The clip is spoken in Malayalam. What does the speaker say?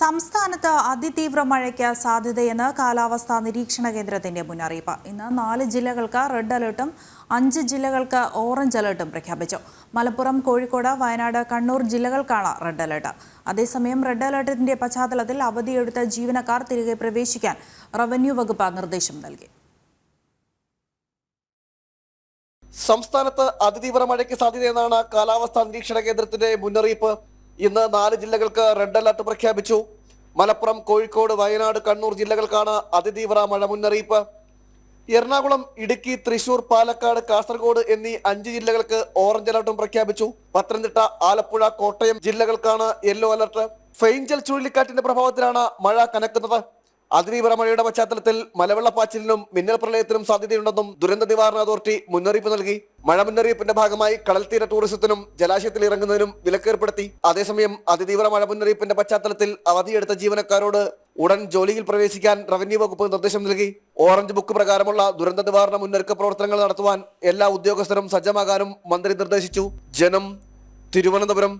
സംസ്ഥാനത്ത് അതിതീവ്ര മഴയ്ക്ക് സാധ്യതയെന്ന് കാലാവസ്ഥാ നിരീക്ഷണ കേന്ദ്രത്തിന്റെ മുന്നറിയിപ്പ്. ഇന്ന് 4 ജില്ലകൾക്ക് റെഡ് അലർട്ടും 5 ജില്ലകൾക്ക് ഓറഞ്ച് അലർട്ടും പ്രഖ്യാപിച്ചു. മലപ്പുറം, കോഴിക്കോട്, വയനാട്, കണ്ണൂർ ജില്ലകൾക്കാണ് റെഡ് അലർട്ട്. അതേസമയം റെഡ് അലർട്ടിന്റെ പശ്ചാത്തലത്തിൽ അവധിയെടുത്ത ജീവനക്കാർ തിരികെ പ്രവേശിക്കാൻ റവന്യൂ വകുപ്പ് നിർദ്ദേശം നൽകി. സംസ്ഥാനത്ത് അതിതീവ്ര മഴയ്ക്ക് സാധ്യതയെന്നാണ് കാലാവസ്ഥാ നിരീക്ഷണ കേന്ദ്രത്തിന്റെ മുന്നറിയിപ്പ്. ഇന്ന് 4 ജില്ലകൾക്ക് റെഡ് അലർട്ട് പ്രഖ്യാപിച്ചു. മലപ്പുറം, കോഴിക്കോട്, വയനാട്, കണ്ണൂർ ജില്ലകൾക്കാണ് അതിതീവ്ര മഴ മുന്നറിയിപ്പ്. എറണാകുളം, ഇടുക്കി, തൃശൂർ, പാലക്കാട്, കാസർഗോഡ് എന്നീ 5 ജില്ലകൾക്ക് ഓറഞ്ച് അലർട്ടും പ്രഖ്യാപിച്ചു. പത്തനംതിട്ട, ആലപ്പുഴ, കോട്ടയം ജില്ലകൾക്കാണ് യെല്ലോ അലർട്ട്. ഫെയ്ഞ്ചൽ ചുഴലിക്കാറ്റിന്റെ പ്രഭാവത്തിലാണ് മഴ കനക്കുന്നത്. അതിതീവ്ര മഴയുടെ പശ്ചാത്തലത്തിൽ മലവെള്ളപ്പാച്ചിലിനും മിന്നൽ പ്രളയത്തിനും സാധ്യതയുണ്ടെന്നും ദുരന്ത നിവാരണ അതോറിറ്റി മുന്നറിയിപ്പ് നൽകി. മഴ മുന്നറിയിപ്പിന്റെ ഭാഗമായി കടൽത്തീര ടൂറിസത്തിനും ജലാശയത്തിൽ ഇറങ്ങുന്നതിനും വിലക്കേർപ്പെടുത്തി. അതേസമയം അതിതീവ്ര മഴ മുന്നറിയിപ്പിന്റെ പശ്ചാത്തലത്തിൽ അവധിയെടുത്ത ജീവനക്കാരോട് ഉടൻ ജോലിയിൽ പ്രവേശിക്കാൻ റവന്യൂ വകുപ്പ് നിർദ്ദേശം നൽകി. ഓറഞ്ച് ബുക്ക് പ്രകാരമുള്ള ദുരന്ത നിവാരണ മുന്നൊരുക്ക പ്രവർത്തനങ്ങൾ നടത്തുവാൻ എല്ലാ ഉദ്യോഗസ്ഥരും സജ്ജമാകാനും മന്ത്രി നിർദ്ദേശിച്ചു. ജനം, തിരുവനന്തപുരം.